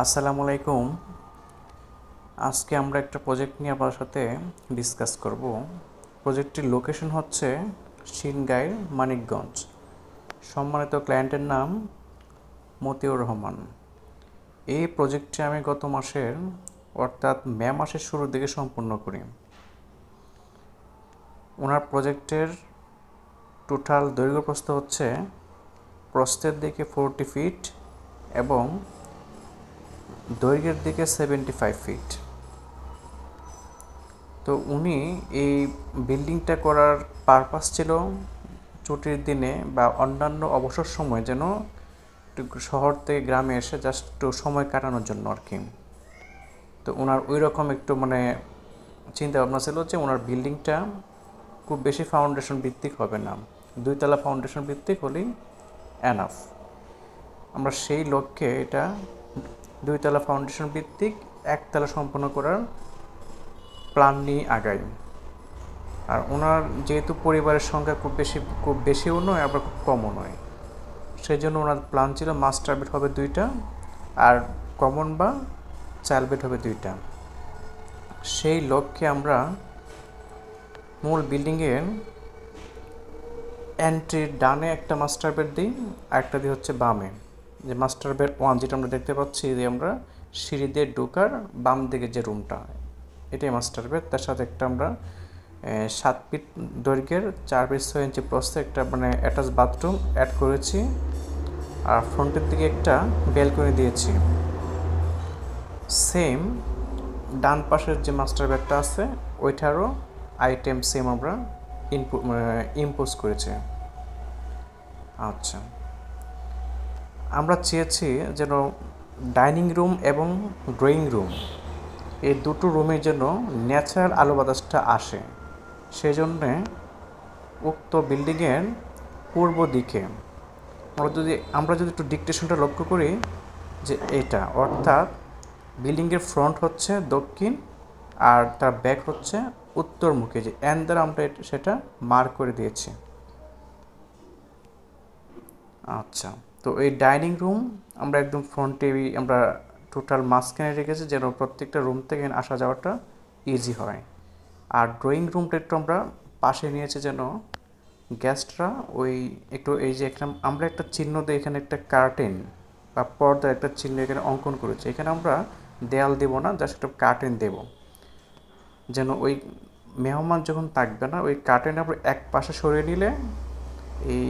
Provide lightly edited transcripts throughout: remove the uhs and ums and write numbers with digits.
আসসালামু আলাইকুম। আজকে আমরা একটা প্রজেক্ট নিয়ে আপনার সাথে ডিসকাস করব। প্রজেক্টটির লোকেশন হচ্ছে সিনগাইর, মানিকগঞ্জ। সম্মানিত ক্লায়েন্টের নাম মতিউর রহমান। এই প্রজেক্টটি আমি গত মাসের অর্থাৎ মে মাসের শুরুর দিকে সম্পূর্ণ করি। ওনার প্রজেক্টের টোটাল দৈর্ঘ্যপ্রস্থ হচ্ছে প্রস্থের দিকে 40 ফিট এবং দৈর্ঘ্যের দিকে 75 ফিট। তো উনি এই বিল্ডিংটা করার পারপাস ছিল ছুটির দিনে বা অন্যান্য অবসর সময় যেন একটু শহর থেকে গ্রামে এসে জাস্ট একটু সময় কাটানোর জন্য আর কি। তো ওনার ওই রকম একটু চিন্তা ভাবনা ছিল যে ওনার বিল্ডিংটা খুব বেশি ফাউন্ডেশন ভিত্তিক হবে না, 2 তলা ফাউন্ডেশন ভিত্তিক হলেই এনাফ। আমরা সেই লক্ষ্যে এটা 2 তলা ফাউন্ডেশন ভিত্তিক 1 তলা সম্পন্ন করার প্ল্যান নিয়ে আগাই। আর ওনার যেহেতু পরিবারের সংখ্যা খুব বেশিও নয় আবার খুব কমও নয়, সেই জন্য ওনার প্ল্যান ছিল মাস্টার বেড হবে 2টা আর কমন বা চাইল্ড বেড হবে 2টা। সেই লক্ষ্যে আমরা মূল বিল্ডিংয়ের এন্ট্রির ডানে একটা মাস্টার বেড দিই, আরেকটা দিই হচ্ছে বামে। যে মাস্টার বেড 1 যেটা আমরা দেখতে পাচ্ছি, যে আমরা সিঁড়ি দিয়ে ঢোকার বাম দিকে যে রুমটা, এটাই মাস্টার বেড। তার সাথে একটা আমরা 7 ফিট দৈর্ঘ্যের 4 ফিট 6 ইঞ্চি প্রস্থে একটা অ্যাটাচ বাথরুম অ্যাড করেছি। আর ফ্রন্টের দিকে একটা ব্যালকনি দিয়েছি। সেম ডান পাশের যে মাস্টার বেডটা আছে ওইটারও আইটেম সেম আমরা ইম্পোজ করেছি। আচ্ছা, আমরা চেয়েছি যেন ডাইনিং রুম এবং ড্রয়িং রুম এই দুটো রুমের জন্য ন্যাচারাল আলো বাতাসটা আসে। সেই জন্যে উক্ত বিল্ডিংয়ের পূর্ব দিকে আমরা যদি একটু ডিকটেশনটা লক্ষ্য করি, যে এটা অর্থাৎ বিল্ডিংয়ের ফ্রন্ট হচ্ছে দক্ষিণ আর তার ব্যাক হচ্ছে উত্তরমুখী, যে এন দ্বারা আমরা সেটা মার্ক করে দিয়েছি। আচ্ছা, তো এই ডাইনিং রুম আমরা একদম ফ্রন্টে আমরা টোটাল মাঝখানে রেখেছি যেন প্রত্যেকটা রুম থেকে আসা যাওয়াটা ইজি হয়। আর ড্রয়িং রুমটা একটু আমরা পাশে নিয়েছি যেন গেস্টরা একটু এই যে এখানে আমরা একটা চিহ্ন দিয়ে এখানে একটা কার্টেন বা পর্দার একটা চিহ্ন এখানে অঙ্কন করেছি। এখানে আমরা দেয়াল দেব না, জাস্ট একটা কার্টেন দেব, যেন ওই মেহমান যখন থাকবে না ওই কার্টেন আমরা এক পাশে সরিয়ে নিলে এই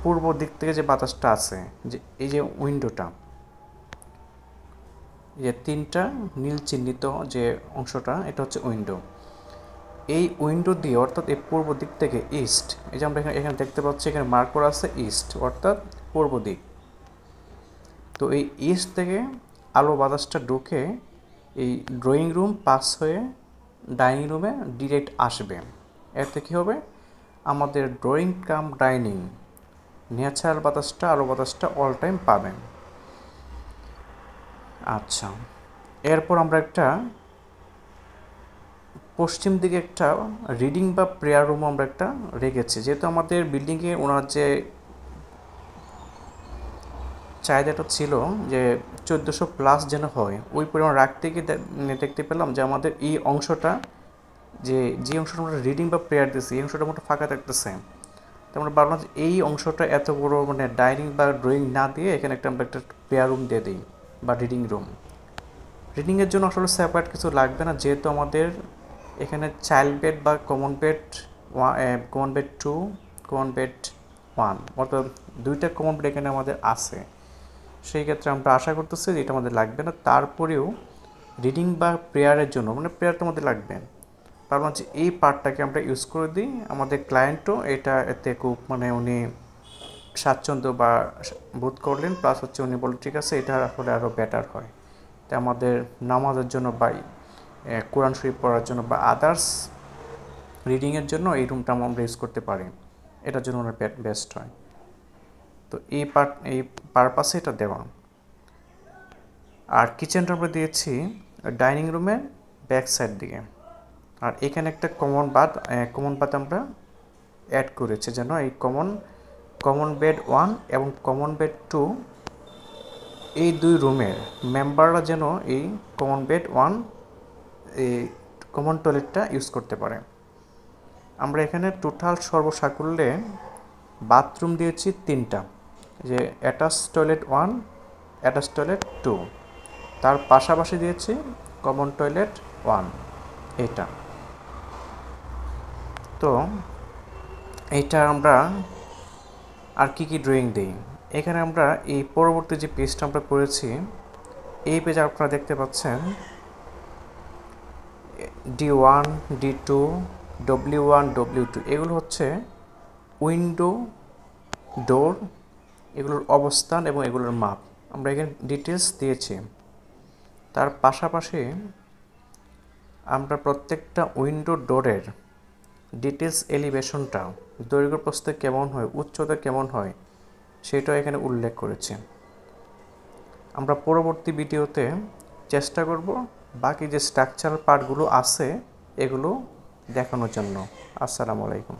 পূর্ব দিক থেকে যে বাতাসটা আছে, যে এই যে উইন্ডোটা, যে 3টা নীল চিহ্নিত যে অংশটা, এটা হচ্ছে উইন্ডো। এই উইন্ডো দিয়ে অর্থাৎ এই পূর্ব দিক থেকে ইস্ট, এই যে আমরা এখানে দেখতে পাচ্ছি এখানে মার্ক করা আছে ইস্ট অর্থাৎ পূর্ব দিক। তো এই ইস্ট থেকে আলো বাতাসটা ঢুকে এই ড্রয়িং রুম পাস হয়ে ডাইনিং রুমে ডিরেক্ট আসবে। এতে কী হবে, আমাদের ড্রয়িং কাম ডাইনিং ন্যাচারাল বাতাসটা আলো বাতাসটা অল টাইম পাবেন। আচ্ছা, এরপর আমরা একটা পশ্চিম দিকে একটা রিডিং বা প্রেয়ার রুম আমরা একটা রেখেছি, যেহেতু আমাদের বিল্ডিংয়ে ওনার যে চাহিদাটা ছিল যে 1400+ যেন হয়, ওই পরিমাণ রাখতে গিয়ে দেখতে পেলাম যে আমাদের এই অংশটা যে অংশটা আমরা রিডিং বা প্রেয়ার দিচ্ছি এই অংশটা মোটা ফাঁকা থাকতেছে। তো আমরা ভাবলাম যে এই অংশটা এত বড় ডাইনিং বা ড্রয়িং না দিয়ে এখানে আমরা একটা প্রেয়ার রুম দিয়ে দিই বা রিডিং রুম। রিডিংয়ের জন্য আসলে সেপারেট কিছু লাগবে না, যেহেতু আমাদের এখানে চাইল্ড বেড বা কমন বেড 2, কমন বেড 1 অর্থাৎ 2টা কমন বেড এখানে আমাদের আছে। সেই ক্ষেত্রে আমরা আশা করতেছি যে এটা আমাদের লাগবে না। তারপরেও রিডিং বা প্রেয়ারের জন্য প্রেয়ারটা আমাদের লাগবে, তার মানে এই পার্টটাকে আমরা ইউজ করে দিই। আমাদের ক্লায়েন্টও এতে খুব উনি স্বাচ্ছন্দ্য বা বোধ করলেন, প্লাস হচ্ছে উনি বললেন ঠিক আছে এটা হলে আরও বেটার হয়। তো আমাদের নামাজের জন্য বা কোরআন শরীফ পড়ার জন্য বা আদার্স রিডিংয়ের জন্য এই রুমটা আমরা ইউজ করতে পারি, এটার জন্য ওনার বেস্ট হয়। তো এই পারপাসে এটা দেওয়া। আর কিচেনটা আমরা দিয়েছি ডাইনিং রুমের ব্যাক সাইড দিকে। আর এখানে একটা কমন বাথ আমরা অ্যাড করেছি যেন এই কমন বেড 1 এবং কমন বেড 2 এই 2 রুমের মেম্বাররা যেন এই কমন বেড 1 এই কমন টয়লেটটা ইউজ করতে পারে। আমরা এখানে টোটাল সর্বসাকুল্যে বাথরুম দিয়েছি 3টা, যে অ্যাটাচ টয়লেট 1, অ্যাটাচ টয়লেট 2, তার পাশাপাশি দিয়েছি কমন টয়লেট 1 এটা। তো এইটা আমরা আর কি ড্রয়িং দিই, এখানে আমরা এই পরবর্তী যে পেজটা আমরা করেছি এই পেজে আপনারা দেখতে পাচ্ছেন D1, D2, W1, W2 এগুলো হচ্ছে উইন্ডো, ডোর, এগুলোর অবস্থান এবং এগুলোর মাপ আমরা এখানে ডিটেলস দিয়েছি। তার পাশাপাশি আমরা প্রত্যেকটা উইন্ডো ডোরের ডিটেলস এলিভেশনটা, দৈর্ঘ্য প্রস্থ কেমন হয়, উচ্চতা কেমন হয় সেটাও এখানে উল্লেখ করেছি। আমরা পরবর্তী ভিডিওতে চেষ্টা করব বাকি যে স্ট্রাকচারাল পার্টগুলো আছে এগুলো দেখানোর জন্য। আসসালামু আলাইকুম।